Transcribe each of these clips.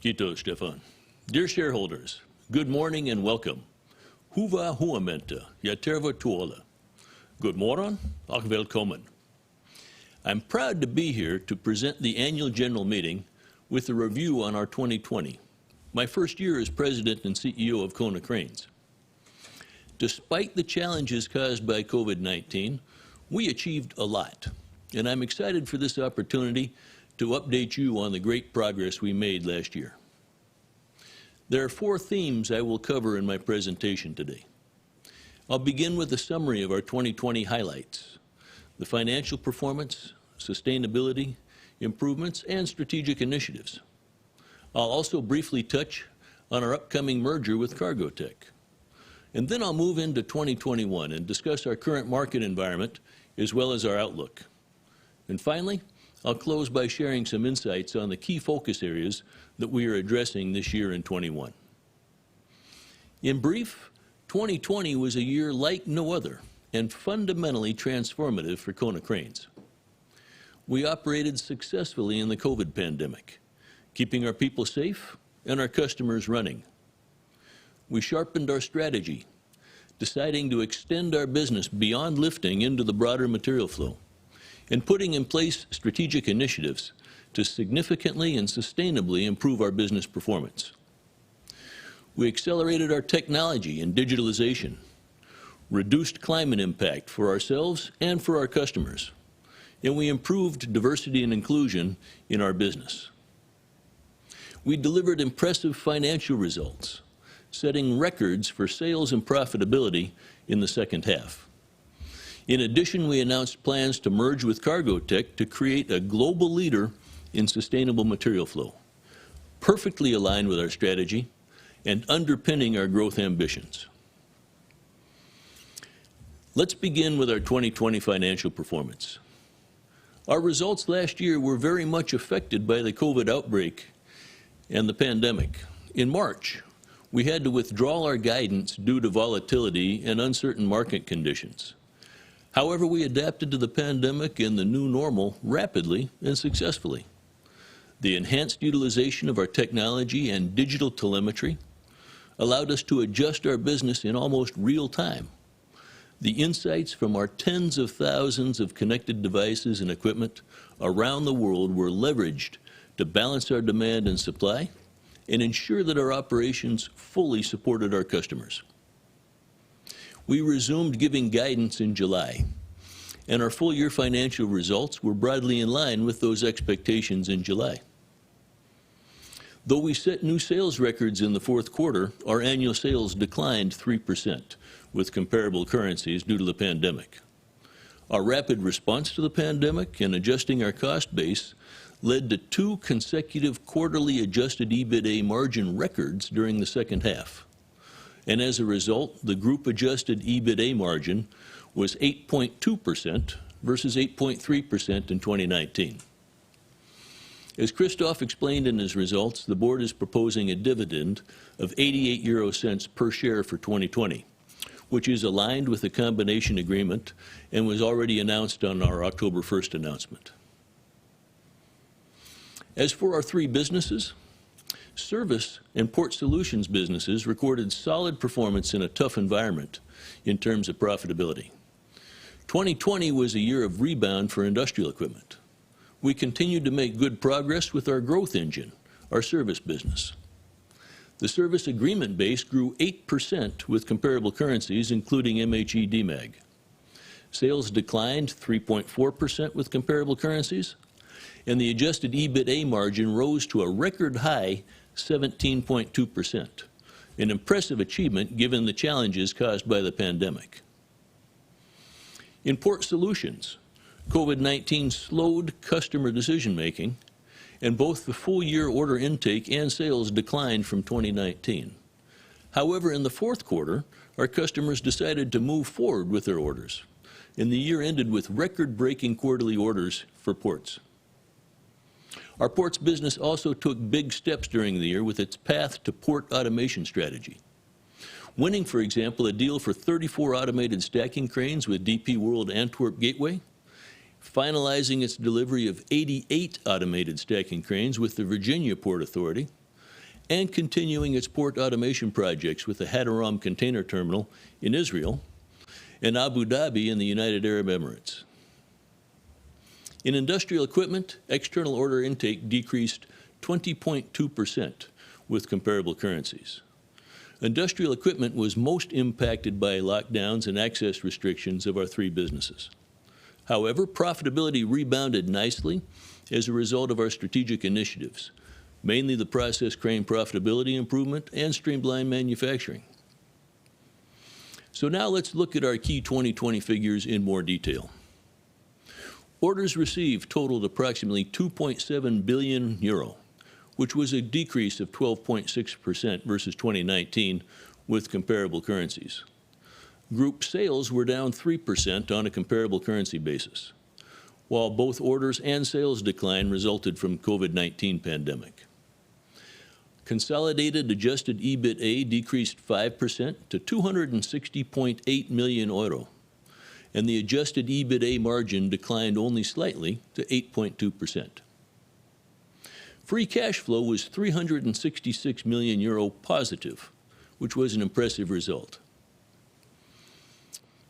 Kito, Stefan. Dear shareholders, good morning and welcome. Huva huomenta ja tervetuloa. Good morning, och välkommen. I'm proud to be here to present the annual general meeting with a review on our 2020, my first year as president and CEO of Konecranes. Despite the challenges caused by COVID-19, we achieved a lot, and I'm excited for this opportunity to update you on the great progress we made last year. There are 4 themes I will cover in my presentation today. I'll begin with a summary of our 2020 highlights, the financial performance, sustainability, improvements, and strategic initiatives. I'll also briefly touch on our upcoming merger with Cargotec. And then I'll move into 2021 and discuss our current market environment as well as our outlook. And finally, I'll close by sharing some insights on the key focus areas that we are addressing this year in 21. In brief, 2020 was a year like no other and fundamentally transformative for Konecranes. We operated successfully in the COVID pandemic, keeping our people safe and our customers running. We sharpened our strategy, deciding to extend our business beyond lifting into the broader material flow, and putting in place strategic initiatives to significantly and sustainably improve our business performance. We accelerated our technology and digitalization, reduced climate impact for ourselves and for our customers, and we improved diversity and inclusion in our business. We delivered impressive financial results, setting records for sales and profitability in the second half. In addition, we announced plans to merge with Cargotec to create a global leader in sustainable material flow, perfectly aligned with our strategy and underpinning our growth ambitions. Let's begin with our 2020 financial performance. Our results last year were very much affected by the COVID outbreak and the pandemic. In March, we had to withdraw our guidance due to volatility and uncertain market conditions. However, we adapted to the pandemic and the new normal rapidly and successfully. The enhanced utilization of our technology and digital telemetry allowed us to adjust our business in almost real time. The insights from our tens of thousands of connected devices and equipment around the world were leveraged to balance our demand and supply and ensure that our operations fully supported our customers. We resumed giving guidance in July, and our full-year financial results were broadly in line with those expectations in July. Though we set new sales records in the fourth quarter, our annual sales declined 3% with comparable currencies due to the pandemic. Our rapid response to the pandemic and adjusting our cost base led to 2 consecutive quarterly adjusted EBITA margin records during the second half. And as a result, the group adjusted EBITA margin was 8.2% versus 8.3% in 2019. As Christoph explained in his results, the board is proposing a dividend of 88 per share for 2020, which is aligned with the combination agreement and was already announced on our October 1st announcement. As for our 3 businesses, Service and Port Solutions businesses recorded solid performance in a tough environment in terms of profitability. 2020 was a year of rebound for industrial equipment. We continued to make good progress with our growth engine, our service business. The service agreement base grew 8% with comparable currencies, including MHE-Demag. Sales declined 3.4% with comparable currencies, and the adjusted EBITA margin rose to a record high 17.2%, an impressive achievement given the challenges caused by the pandemic. In Port Solutions, COVID-19 slowed customer decision-making, and both the full-year order intake and sales declined from 2019. However, in the fourth quarter, our customers decided to move forward with their orders, and the year ended with record-breaking quarterly orders for ports. Our ports business also took big steps during the year with its path to port automation strategy. Winning, for example, a deal for 34 automated stacking cranes with DP World Antwerp Gateway, finalizing its delivery of 88 automated stacking cranes with the Virginia Port Authority, and continuing its port automation projects with the Hadharam Container Terminal in Israel and Abu Dhabi in the United Arab Emirates. In industrial equipment, external order intake decreased 20.2% with comparable currencies. Industrial equipment was most impacted by lockdowns and access restrictions of our three businesses. However, profitability rebounded nicely as a result of our strategic initiatives, mainly the process crane profitability improvement and streamlined manufacturing. So now let's look at our key 2020 figures in more detail. Orders received totaled approximately 2.7 billion euro, which was a decrease of 12.6% versus 2019 with comparable currencies. Group sales were down 3% on a comparable currency basis, while both orders and sales decline resulted from COVID-19 pandemic. Consolidated adjusted EBITA decreased 5% to 260.8 million euro, and the adjusted EBITA margin declined only slightly to 8.2%. Free cash flow was 366 million euro positive, which was an impressive result.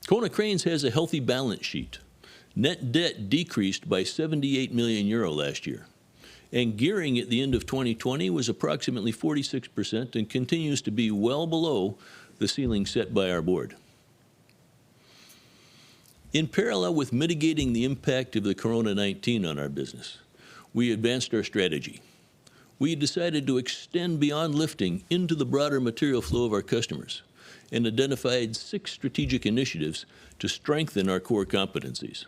Konecranes has a healthy balance sheet. Net debt decreased by 78 million euro last year, and gearing at the end of 2020 was approximately 46% and continues to be well below the ceiling set by our board. In parallel with mitigating the impact of the COVID-19 on our business, we advanced our strategy. We decided to extend beyond lifting into the broader material flow of our customers and identified 6 strategic initiatives to strengthen our core competencies.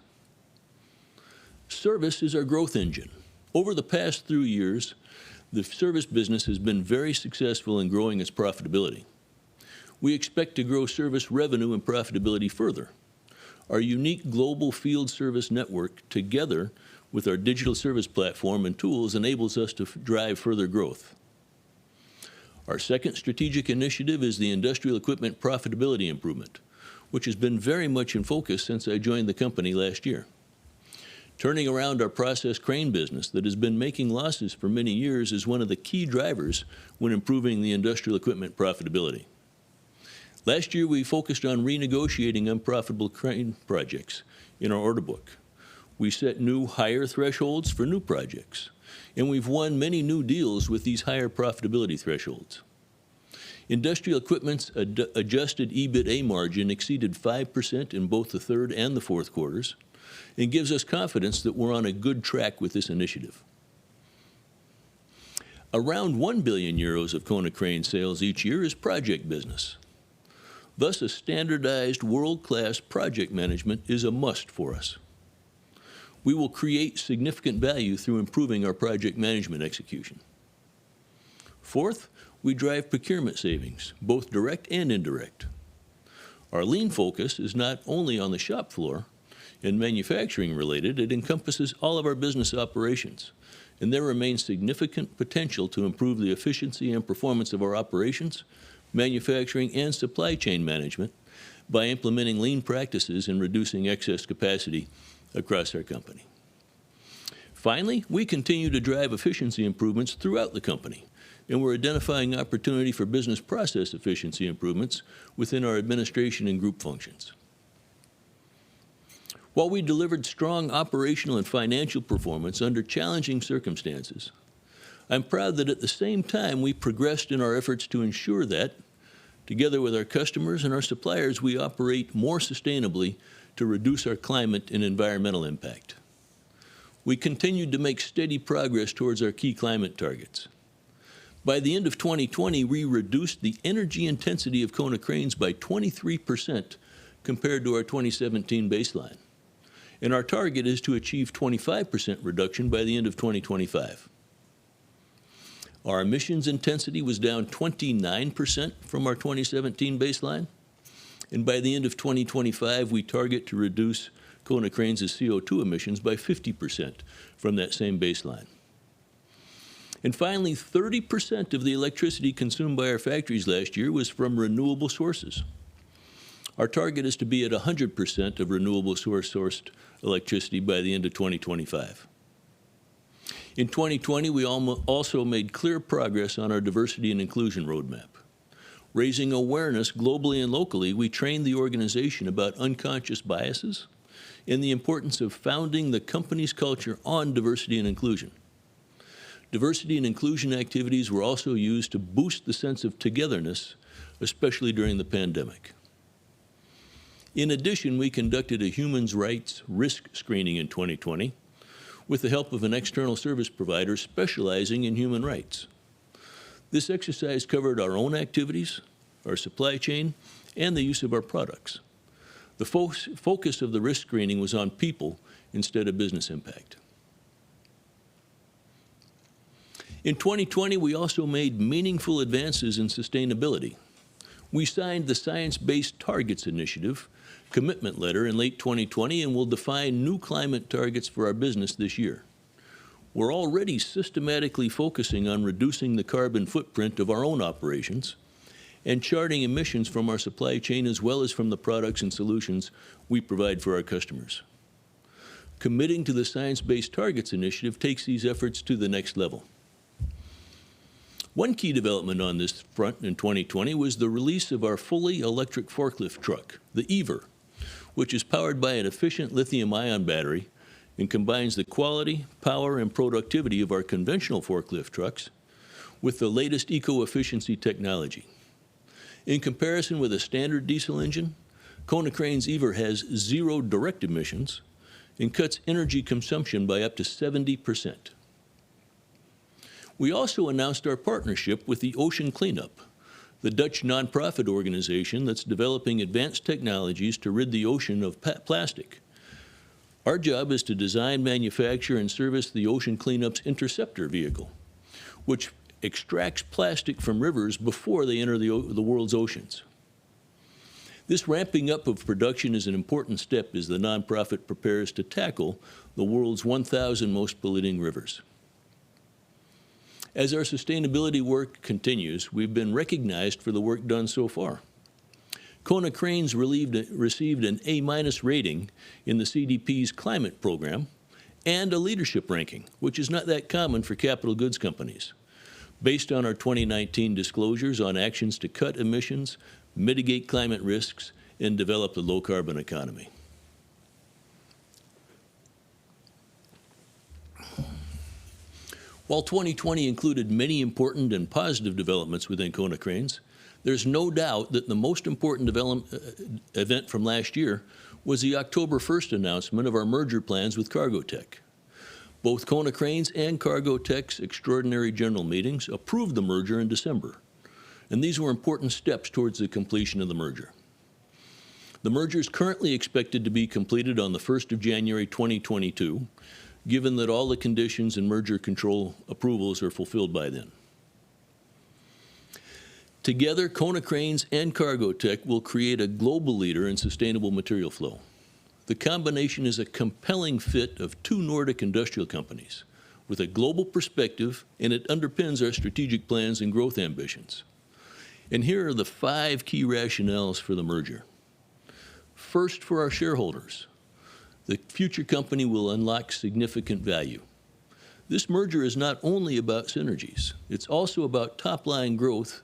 Service is our growth engine. Over the past 3 years, the service business has been very successful in growing its profitability. We expect to grow service revenue and profitability further. Our unique global field service network, together with our digital service platform and tools, enables us to drive further growth. Our second strategic initiative is the industrial equipment profitability improvement, which has been very much in focus since I joined the company last year. Turning around our process crane business that has been making losses for many years is one of the key drivers when improving the industrial equipment profitability. Last year, we focused on renegotiating unprofitable crane projects in our order book. We set new higher thresholds for new projects, and we've won many new deals with these higher profitability thresholds. Industrial equipment's adjusted EBITA margin exceeded 5% in both the third and the fourth quarters, and gives us confidence that we're on a good track with this initiative. Around 1 billion euros of Konecranes sales each year is project business. Thus, a standardized world-class project management is a must for us. We will create significant value through improving our project management execution. Fourth, we drive procurement savings, both direct and indirect. Our lean focus is not only on the shop floor and manufacturing related, it encompasses all of our business operations, and there remains significant potential to improve the efficiency and performance of our operations, manufacturing, and supply chain management by implementing lean practices and reducing excess capacity across our company. Finally, we continue to drive efficiency improvements throughout the company, and we're identifying opportunity for business process efficiency improvements within our administration and group functions. While we delivered strong operational and financial performance under challenging circumstances, I'm proud that at the same time we progressed in our efforts to ensure that, together with our customers and our suppliers, we operate more sustainably to reduce our climate and environmental impact. We continued to make steady progress towards our key climate targets. By the end of 2020, we reduced the energy intensity of Konecranes by 23% compared to our 2017 baseline. And our target is to achieve 25% reduction by the end of 2025. Our emissions intensity was down 29% from our 2017 baseline. And by the end of 2025, we target to reduce Konecranes' CO2 emissions by 50% from that same baseline. And finally, 30% of the electricity consumed by our factories last year was from renewable sources. Our target is to be at 100% of renewable sourced electricity by the end of 2025. In 2020, we also made clear progress on our diversity and inclusion roadmap. Raising awareness globally and locally, we trained the organization about unconscious biases and the importance of founding the company's culture on diversity and inclusion. Diversity and inclusion activities were also used to boost the sense of togetherness, especially during the pandemic. In addition, we conducted a human rights risk screening in 2020 with the help of an external service provider specializing in human rights. This exercise covered our own activities, our supply chain, and the use of our products. The focus of the risk screening was on people instead of business impact. In 2020, we also made meaningful advances in sustainability. We signed the Science-Based Targets Initiative commitment letter in late 2020 and will define new climate targets for our business this year. We're already systematically focusing on reducing the carbon footprint of our own operations and charting emissions from our supply chain as well as from the products and solutions we provide for our customers. Committing to the Science-Based Targets Initiative takes these efforts to the next level. One key development on this front in 2020 was the release of our fully electric forklift truck, the EVER, which is powered by an efficient lithium-ion battery and combines the quality, power, and productivity of our conventional forklift trucks with the latest eco-efficiency technology. In comparison with a standard diesel engine, Konecranes EVER has 0 direct emissions and cuts energy consumption by up to 70%. We also announced our partnership with the Ocean Cleanup, the Dutch nonprofit organization that's developing advanced technologies to rid the ocean of plastic. Our job is to design, manufacture, and service the Ocean Cleanup's interceptor vehicle, which extracts plastic from rivers before they enter the world's oceans. This ramping up of production is an important step as the nonprofit prepares to tackle the world's 1,000 most polluting rivers. As our sustainability work continues, we've been recognized for the work done so far. Konecranes received an A- rating in the CDP's climate program and a leadership ranking, which is not that common for capital goods companies, based on our 2019 disclosures on actions to cut emissions, mitigate climate risks, and develop a low-carbon economy. While 2020 included many important and positive developments within Konecranes, there's no doubt that the most important event from last year was the October 1st announcement of our merger plans with Cargotec. Both Konecranes and Cargotec's extraordinary general meetings approved the merger in December, and these were important steps towards the completion of the merger. The merger is currently expected to be completed on the 1st of January 2022, given that all the conditions and merger control approvals are fulfilled by then. Together, Konecranes and Cargotec will create a global leader in sustainable material flow. The combination is a compelling fit of 2 Nordic industrial companies with a global perspective, and it underpins our strategic plans and growth ambitions. And here are the 5 key rationales for the merger. First, for our shareholders, the future company will unlock significant value. This merger is not only about synergies, it's also about top-line growth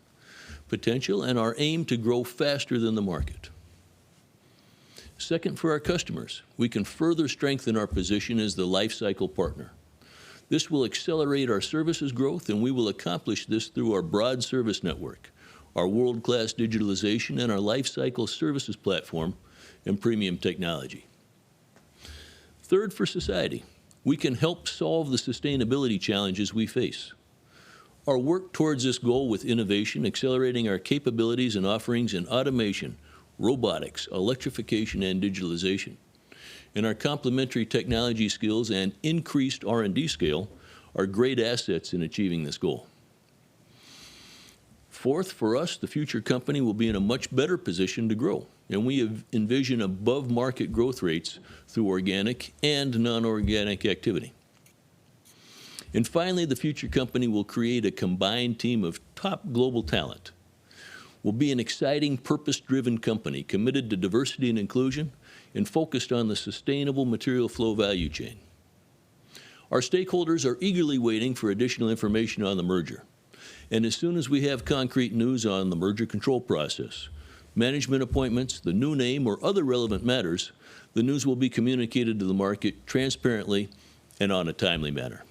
potential and our aim to grow faster than the market. Second, for our customers, we can further strengthen our position as the life cycle partner. This will accelerate our services growth, and we will accomplish this through our broad service network, our world-class digitalization, and our life cycle services platform and premium technology. Third, for society, we can help solve the sustainability challenges we face. Our work towards this goal with innovation, accelerating our capabilities and offerings in automation, robotics, electrification, and digitalization, and our complementary technology skills and increased R&D scale are great assets in achieving this goal. Fourth, for us, the future company will be in a much better position to grow, and we envision above-market growth rates through organic and non-organic activity. And finally, the future company will create a combined team of top global talent. We'll be an exciting, purpose-driven company committed to diversity and inclusion and focused on the sustainable material flow value chain. Our stakeholders are eagerly waiting for additional information on the merger. And as soon as we have concrete news on the merger control process, management appointments, the new name, or other relevant matters, the news will be communicated to the market transparently and on a timely manner.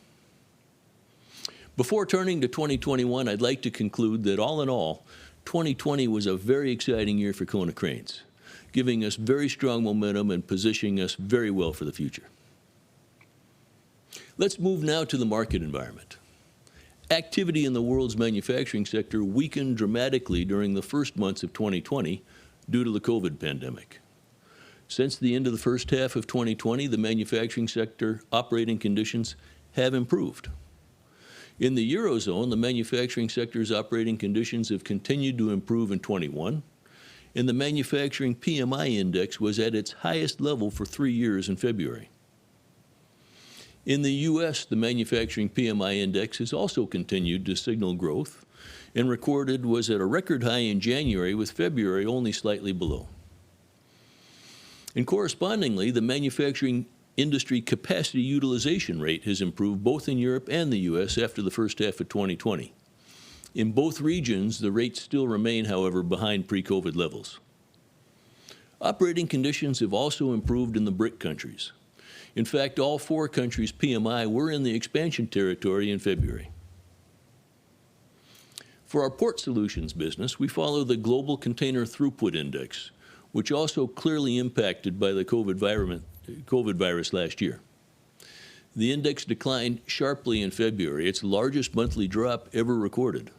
Before turning to 2021, I'd like to conclude that all in all, 2020 was a very exciting year for Konecranes, giving us very strong momentum and positioning us very well for the future. Let's move now to the market environment. Activity in the world's manufacturing sector weakened dramatically during the first months of 2020 due to the COVID pandemic. Since the end of the first half of 2020, the manufacturing sector operating conditions have improved. In the Eurozone, the manufacturing sector's operating conditions have continued to improve in 21, and the manufacturing PMI index was at its highest level for 3 years in February. In the U.S., the manufacturing PMI index has also continued to signal growth and was at a record high in January, with February only slightly below. And correspondingly, the manufacturing industry capacity utilization rate has improved both in Europe and the U.S. after the first half of 2020. In both regions, the rates still remain, however, behind pre-COVID levels. Operating conditions have also improved in the BRIC countries. In fact, all 4 countries' PMI were in the expansion territory in February. For our Port Solutions business, we follow the Global Container Throughput Index, which also clearly impacted by the COVID virus last year. The index declined sharply in February, its largest monthly drop ever recorded.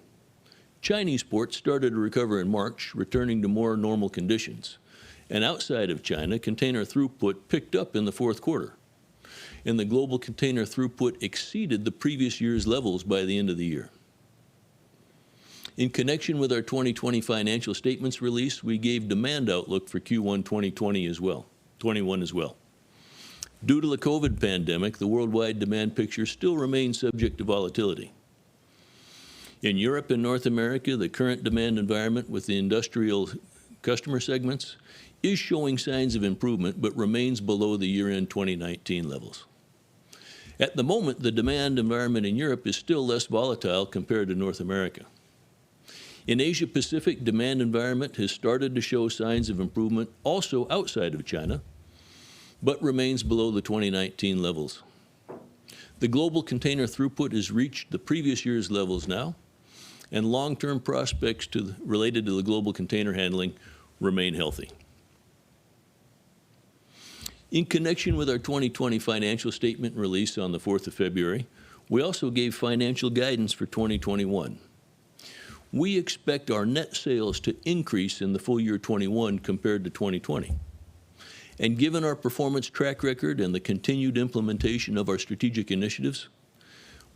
Chinese ports started to recover in March, returning to more normal conditions. And outside of China, container throughput picked up in the fourth quarter. And the global container throughput exceeded the previous year's levels by the end of the year. In connection with our 2020 financial statements release, we gave demand outlook for Q1 21 as well. Due to the COVID pandemic, the worldwide demand picture still remains subject to volatility. In Europe and North America, the current demand environment with the industrial customer segments is showing signs of improvement, but remains below the year-end 2019 levels. At the moment, the demand environment in Europe is still less volatile compared to North America. In Asia Pacific, demand environment has started to show signs of improvement also outside of China, but remains below the 2019 levels. The global container throughput has reached the previous year's levels now, and long-term prospects related to the global container handling remain healthy. In connection with our 2020 financial statement release on the 4th of February, we also gave financial guidance for 2021. We expect our net sales to increase in the full year 21 compared to 2020. And given our performance track record and the continued implementation of our strategic initiatives,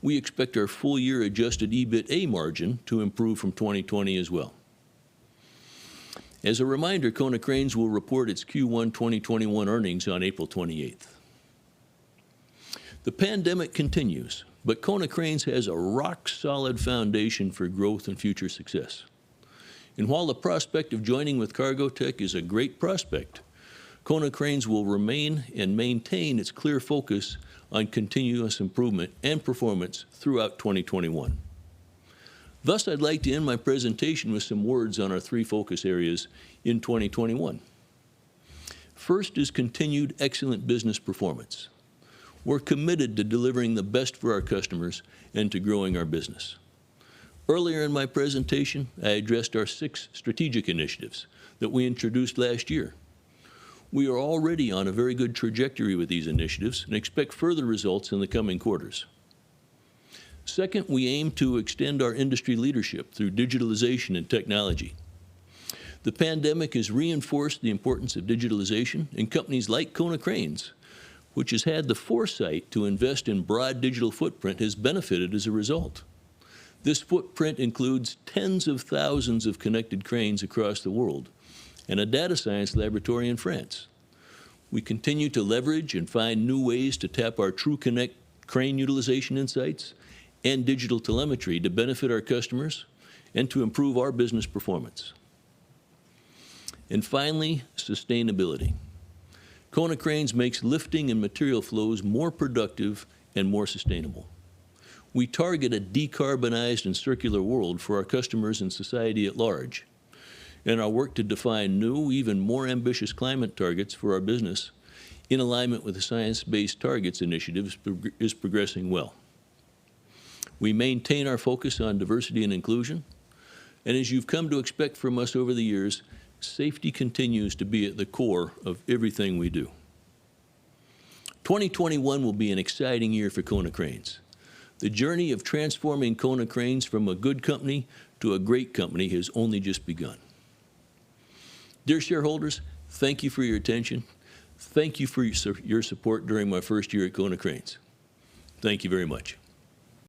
we expect our full year adjusted EBITA margin to improve from 2020 as well. As a reminder, Konecranes will report its Q1 2021 earnings on April 28th. The pandemic continues, but Konecranes has a rock-solid foundation for growth and future success. And while the prospect of joining with Cargotec is a great prospect, Konecranes will remain and maintain its clear focus on continuous improvement and performance throughout 2021. Thus, I'd like to end my presentation with some words on our 3 focus areas in 2021. First is continued excellent business performance. We're committed to delivering the best for our customers and to growing our business. Earlier in my presentation, I addressed our 6 strategic initiatives that we introduced last year. We are already on a very good trajectory with these initiatives and expect further results in the coming quarters. Second, we aim to extend our industry leadership through digitalization and technology. The pandemic has reinforced the importance of digitalization, and companies like Konecranes, which has had the foresight to invest in broad digital footprint, has benefited as a result. This footprint includes tens of thousands of connected cranes across the world and a data science laboratory in France. We continue to leverage and find new ways to tap our TrueConnect crane utilization insights and digital telemetry to benefit our customers and to improve our business performance. And finally, sustainability. Konecranes makes lifting and material flows more productive and more sustainable. We target a decarbonized and circular world for our customers and society at large. And our work to define new, even more ambitious climate targets for our business in alignment with the Science-Based Targets Initiative is progressing well. We maintain our focus on diversity and inclusion, and as you've come to expect from us over the years, safety continues to be at the core of everything we do. 2021 will be an exciting year for Konecranes. The journey of transforming Konecranes from a good company to a great company has only just begun. Dear shareholders, thank you for your attention. Thank you for your support during my first year at Konecranes. Thank you very much.